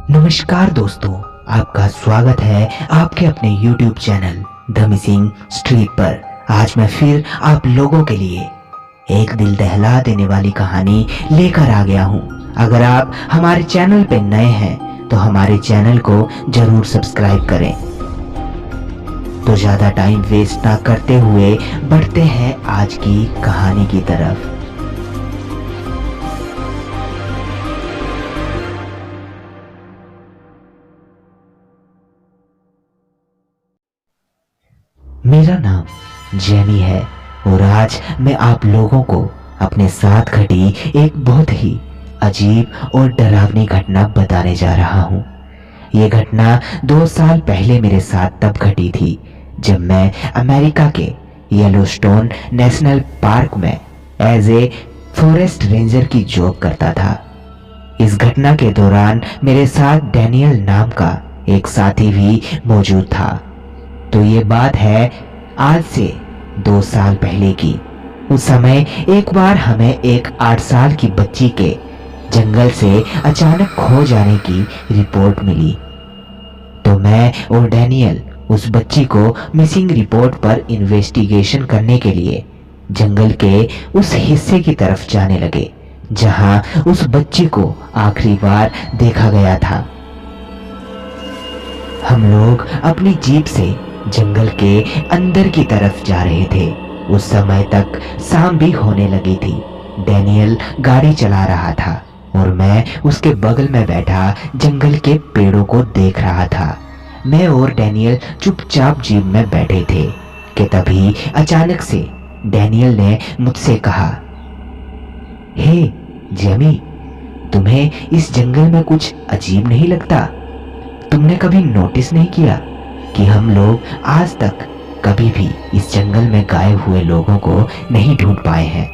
नमस्कार दोस्तों, आपका स्वागत है आपके अपने YouTube channel the missing street पर। आज मैं फिर आप लोगों के लिए एक दिल दहला देने वाली कहानी लेकर आ गया हूँ। अगर आप हमारे चैनल पे नए हैं तो हमारे चैनल को जरूर सब्सक्राइब करें। तो ज़्यादा टाइम वेस्ट ना करते हुए बढ़ते हैं आज की कहानी की तरफ। मेरा नाम जेमी है और आज मैं आप लोगों को अपने साथ घटी एक बहुत ही अजीब और डरावनी घटना बताने जा रहा हूँ। ये घटना 2 साल पहले मेरे साथ तब घटी थी जब मैं अमेरिका के येलोस्टोन नेशनल पार्क में एज ए फॉरेस्ट रेंजर की जॉब करता था। इस घटना के दौरान मेरे साथ डैनियल नाम का एक साथी भी मौजूद था। तो ये बात है आज से 2 साल पहले की। उस समय एक बार हमें एक 8 साल की बच्ची के जंगल से अचानक खो जाने की रिपोर्ट मिली। तो मैं और डैनियल उस बच्ची को मिसिंग रिपोर्ट पर इन्वेस्टिगेशन करने के लिए जंगल के उस हिस्से की तरफ जाने लगे जहां उस बच्ची को आखिरी बार देखा गया था। हम लोग अपनी जीप से जंगल के अंदर की तरफ जा रहे थे। उस समय तक शाम भी होने लगी थी। डैनियल गाड़ी चला रहा था और मैं उसके बगल में बैठा जंगल के पेड़ों को देख रहा था। मैं और डैनियल चुपचाप जीप में बैठे थे कि तभी अचानक से डैनियल ने मुझसे कहा, हे जेमी, तुम्हें इस जंगल में कुछ अजीब नहीं लगता? तुमने कभी नोटिस नहीं किया कि हम लोग आज तक कभी भी इस जंगल में गायब हुए लोगों को नहीं ढूंढ पाए हैं?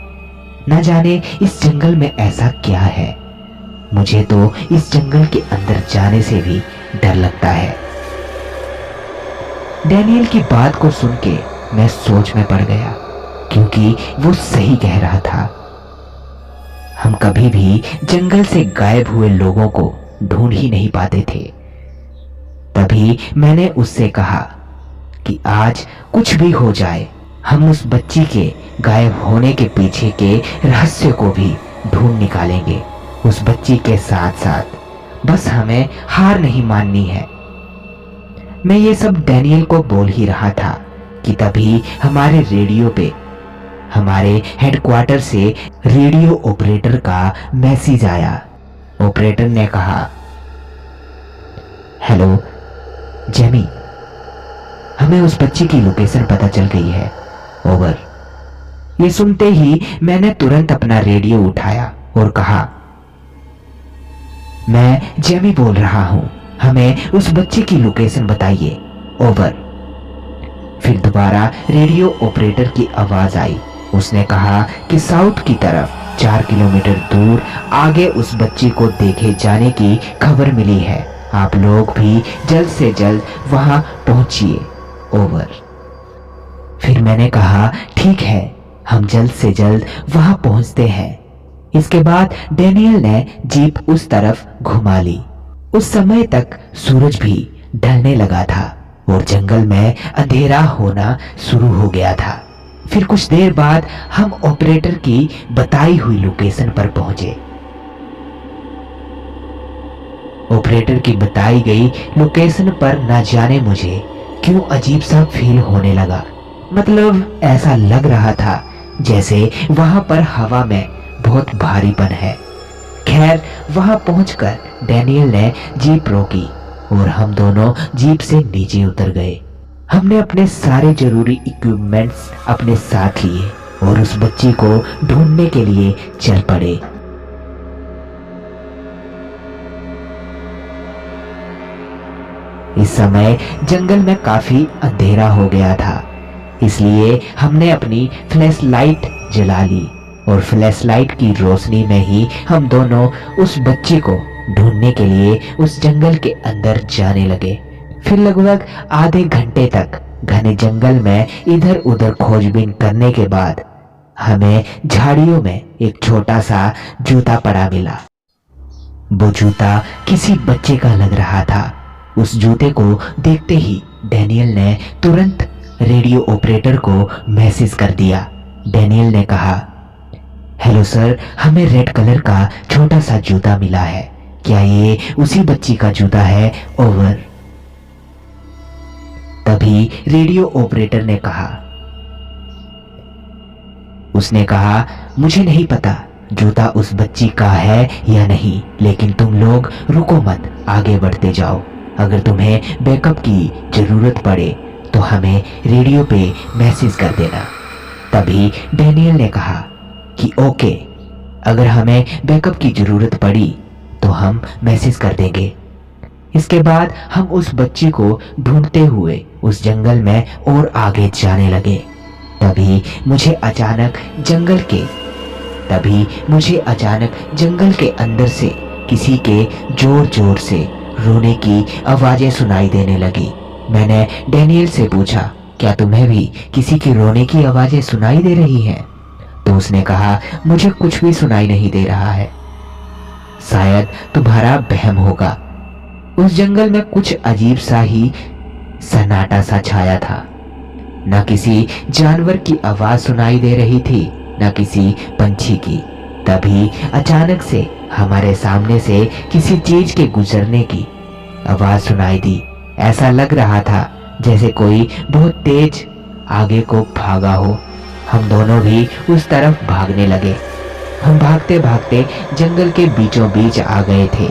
न जाने इस जंगल में ऐसा क्या है। मुझे तो इस जंगल के अंदर जाने से भी डर लगता है। डैनियल की बात को सुन के मैं सोच में पड़ गया क्योंकि वो सही कह रहा था। हम कभी भी जंगल से गायब हुए लोगों को ढूंढ ही नहीं पाते थे। तभी मैंने उससे कहा कि आज कुछ भी हो जाए, हम उस बच्ची के गायब होने के पीछे के रहस्य को भी ढूंढ निकालेंगे। उस बच्ची के साथ साथ बस हमें हार नहीं माननी है। मैं ये सब डैनियल को बोल ही रहा था कि तभी हमारे रेडियो पे हमारे हेडक्वार्टर से रेडियो ऑपरेटर का मैसेज आया। ऑपरेटर ने कहा, हेलो जेमी, हमें उस बच्ची की लोकेशन पता चल गई है, ओवर। ये सुनते ही मैंने तुरंत अपना रेडियो उठाया और कहा, मैं जेमी बोल रहा हूं, हमें उस बच्ची की लोकेशन बताइए, ओवर। फिर दोबारा रेडियो ऑपरेटर की आवाज आई। उसने कहा कि साउथ की तरफ 4 किलोमीटर दूर आगे उस बच्ची को देखे जाने की खबर मिली है। आप लोग भी जल्द से जल्द वहां पहुंचिए, ओवर। फिर मैंने कहा, ठीक है, हम जल्द से जल्द वहां पहुंचते हैं। इसके बाद डैनियल ने जीप उस तरफ घुमा ली। उस समय तक सूरज भी ढलने लगा था और जंगल में अंधेरा होना शुरू हो गया था। फिर कुछ देर बाद हम ऑपरेटर की बताई हुई लोकेशन पर पहुंचे। ऑपरेटर की बताई गई लोकेशन पर न जाने मुझे क्यों अजीब सा फील होने लगा। मतलब ऐसा लग रहा था जैसे वहां पर हवा में बहुत भारीपन है। खैर, वहां पहुंचकर डैनियल ने जीप रोकी और हम दोनों जीप से नीचे उतर गए। हमने अपने सारे जरूरी इक्विपमेंट्स अपने साथ लिए और उस बच्ची को ढूंढने के लिए चल पड़े। इस समय जंगल में काफी अंधेरा हो गया था, इसलिए हमने अपनी फ्लैश लाइट जला ली और फ्लैश लाइट की रोशनी में ही हम दोनों उस बच्ची को ढूंढने के लिए उस जंगल के अंदर जाने लगे। फिर लगभग आधे घंटे तक घने जंगल में इधर उधर खोजबीन करने के बाद हमें झाड़ियों में एक छोटा सा जूता पड़ा मिला। वो जूता किसी बच्चे का लग रहा था। उस जूते को देखते ही डैनियल ने तुरंत रेडियो ऑपरेटर को मैसेज कर दिया। डैनियल ने कहा, हेलो सर, हमें रेड कलर का छोटा सा जूता मिला है, क्या ये उसी बच्ची का जूता है? ओवर। तभी रेडियो ऑपरेटर ने कहा, उसने कहा, मुझे नहीं पता जूता उस बच्ची का है या नहीं, लेकिन तुम लोग रुको मत, आगे बढ़ते जाओ। अगर तुम्हें बैकअप की जरूरत पड़े तो हमें रेडियो पे मैसेज कर देना। तभी डैनियल ने कहा कि ओके, अगर हमें बैकअप की जरूरत पड़ी तो हम मैसेज कर देंगे। इसके बाद हम उस बच्ची को ढूंढते हुए उस जंगल में और आगे जाने लगे। तभी मुझे अचानक जंगल के अंदर से किसी के जोर जोर से रोने की आवाजें सुनाई देने लगी। मैंने डैनियल से पूछा, क्या तुम्हें भी किसी की रोने की आवाजें सुनाई दे रही हैं? तो उसने कहा, मुझे कुछ भी सुनाई नहीं दे रहा है, शायद तुम्हारा वहम होगा। उस जंगल में कुछ अजीब सा ही सन्नाटा सा छाया था। न किसी जानवर की आवाज सुनाई दे रही थी, न किसी पंछी की। तभी अचानक से हमारे सामने से किसी चीज के गुजरने की आवाज सुनाई दी। ऐसा लग रहा था जैसे कोई बहुत तेज आगे को भागा हो। हम दोनों भी उस तरफ भागने लगे। हम भागते भागते जंगल के बीचों बीच आ गए थे।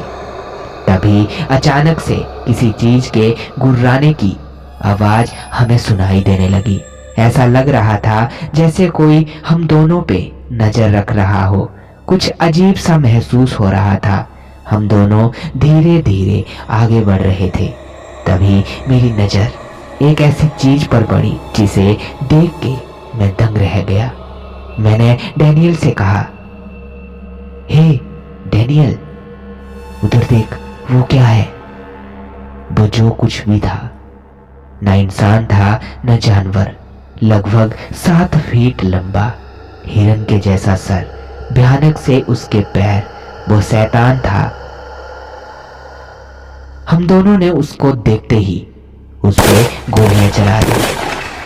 तभी अचानक से किसी चीज के गुर्राने की आवाज हमें सुनाई देने लगी। ऐसा लग रहा था जैसे कोई हम दोनों पे नजर रख रहा हो। कुछ अजीब सा महसूस हो रहा था। हम दोनों धीरे धीरे आगे बढ़ रहे थे। तभी मेरी नजर एक ऐसी चीज पर पड़ी जिसे देख के मैं दंग रह गया। मैंने डैनियल से कहा, हे डैनियल, उधर देख, वो क्या है? वो जो कुछ भी था, न इंसान था न जानवर, लगभग 7 फीट लंबा, हिरन के जैसा सर, भयानक से उसके पैर, वो शैतान था। हम दोनों ने उसको देखते ही उस पे गोलियां चला दी।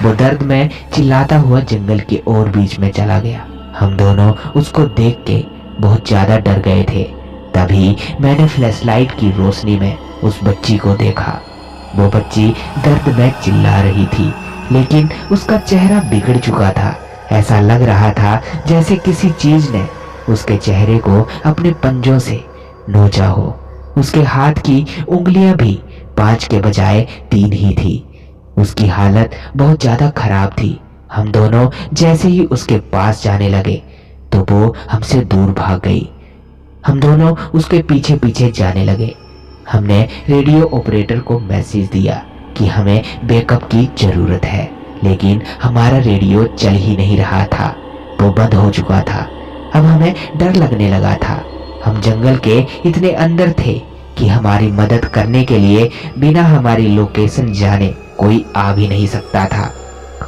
वो दर्द में चिल्लाता हुआ जंगल के और बीच में चला गया। हम दोनों उसको देख के बहुत ज्यादा डर गए थे। तभी मैंने फ्लैशलाइट की रोशनी में उस बच्ची को देखा। वो बच्ची दर्द में चिल्ला रही थी, लेकिन उसका चेहरा बिगड़ चुका था। ऐसा लग रहा था जैसे किसी चीज ने उसके चेहरे को अपने पंजों से नोचा हो। उसके हाथ की उंगलियां भी 5 के बजाय 3 ही थी। उसकी हालत बहुत ज्यादा खराब थी। हम दोनों जैसे ही उसके पास जाने लगे तो वो हमसे दूर भाग गई। हम दोनों उसके पीछे पीछे जाने लगे। हमने रेडियो ऑपरेटर को मैसेज दिया कि हमें बैकअप की जरूरत है, लेकिन हमारा रेडियो चल ही नहीं रहा था, वो बंद हो चुका था। अब हमें डर लगने लगा था। हम जंगल के इतने अंदर थे कि हमारी मदद करने के लिए बिना हमारी लोकेशन जाने कोई आ भी नहीं सकता था,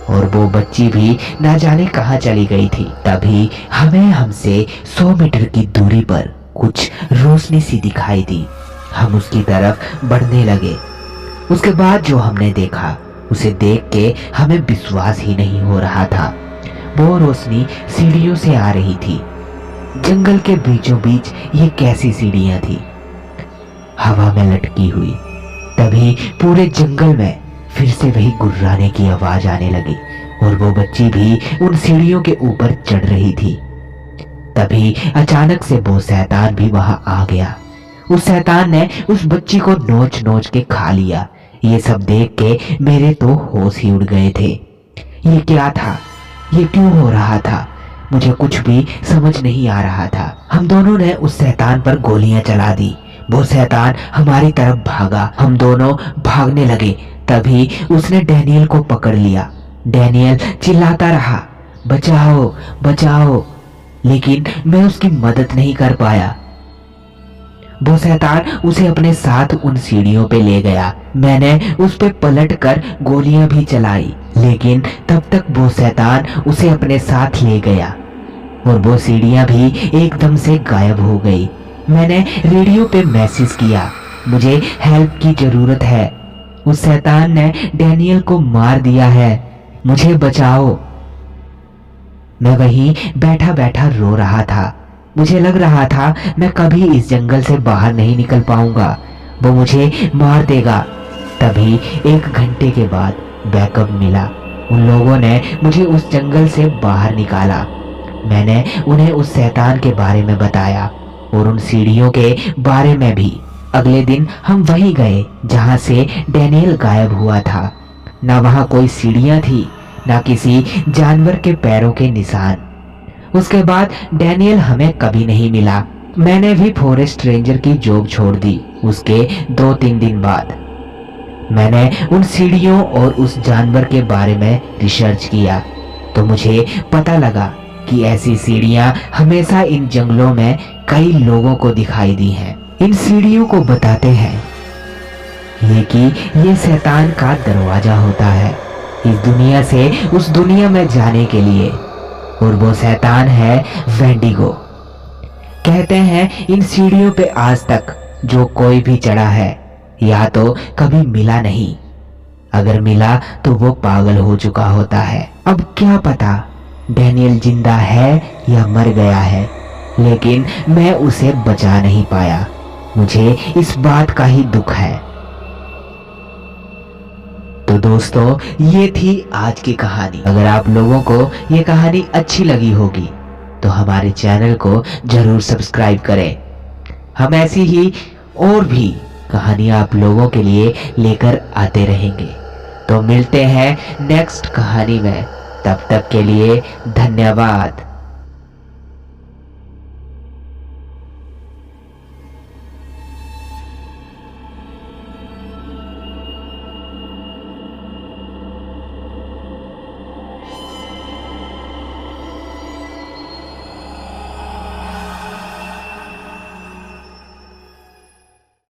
और वो बच्ची भी ना जाने कहाँ चली गई थी। तभी हमें हमसे 100 मीटर की दूरी पर कुछ रोशनी सी दिखाई दी। हम उसकी तरफ बढ़ने लगे। उसके बाद जो हमने देखा उसे देख के हमें विश्वास ही नहीं हो रहा था। वो रोशनी सीढ़ियों से आ रही थी। जंगल के बीचों बीच ये कैसी सीढ़ियां थी, हवा में लटकी हुई। तभी पूरे जंगल में फिर से वही गुर्राने की आवाज आने लगी, और वो बच्ची भी उन सीढ़ियों के ऊपर चढ़ रही थी। तभी अचानक से वो शैतान भी वहां आ गया। उस शैतान ने उस बच्ची को नोच नोच के खा लिया। ये सब देख के मेरे तो होश ही उड़ गए थे। ये क्या था? ये क्यों हो रहा था? मुझे कुछ भी समझ नहीं आ रहा था। हम दोनों ने उस शैतान पर गोलियां चला दी। वो शैतान हमारी तरफ भागा। हम दोनों भागने लगे। तभी उसने डैनियल को पकड़ लिया। डैनियल चिल्लाता रहा, बचाओ बचाओ, लेकिन मैं उसकी मदद नहीं कर पाया। वो शैतान उसे अपने साथ उन सीढ़ियों पे ले गया। मैंने उस पे पलट कर गोलियां भी चलाई, लेकिन तब तक वो शैतान उसे अपने साथ ले गया और वो सीढ़ियां भी एकदम से गायब हो गई। मैंने रेडियो पे मैसेज किया, मुझे हेल्प की जरूरत है। उस शैतान ने डैनियल को मार दिया है, मुझे बचाओ। मैं वहीं बैठा बैठा रो रहा था। मुझे लग रहा था मैं कभी इस जंगल से बाहर नहीं निकल पाऊंगा, वो मुझे मार देगा। तभी 1 घंटे के बाद बैकअप मिला। उन लोगों ने मुझे उस जंगल से बाहर निकाला। मैंने उन्हें उस शैतान के बारे में बताया और उन सीढ़ियों के बारे में भी। अगले दिन हम वहीं गए जहां से डैनियल गायब हुआ था। ना वहां कोई सीढ़ियां थी, ना किसी जानवर के पैरों के निशान। उसके बाद डैनियल हमें कभी नहीं मिला। मैंने भी फॉरेस्ट रेंजर की जॉब छोड़ दी। उसके 2-3 दिन बाद मैंने उन सीढ़ियों और उस जानवर के बारे में रिसर्च किया तो मुझे पता लगा कि ऐसी सीढ़ियां हमेशा इन जंगलों में कई लोगों को दिखाई दी हैं। इन सीढ़ियों को बताते हैं ये कि ये शैतान का दरवाजा होता है इस दुनिया से उस दुनिया में जाने के लिए, और वो शैतान है वेंडिगो। कहते हैं इन सीढ़ियों पे आज तक जो कोई भी चढ़ा है या तो कभी मिला नहीं, अगर मिला तो वो पागल हो चुका होता है। अब क्या पता डैनियल जिंदा है या मर गया है, लेकिन मैं उसे बचा नहीं पाया। मुझे इस बात का ही दुख है। तो दोस्तों, ये थी आज की कहानी। अगर आप लोगों को ये कहानी अच्छी लगी होगी तो हमारे चैनल को जरूर सब्सक्राइब करें। हम ऐसी ही और भी कहानियां आप लोगों के लिए लेकर आते रहेंगे। तो मिलते हैं नेक्स्ट कहानी में, तब तक के लिए धन्यवाद।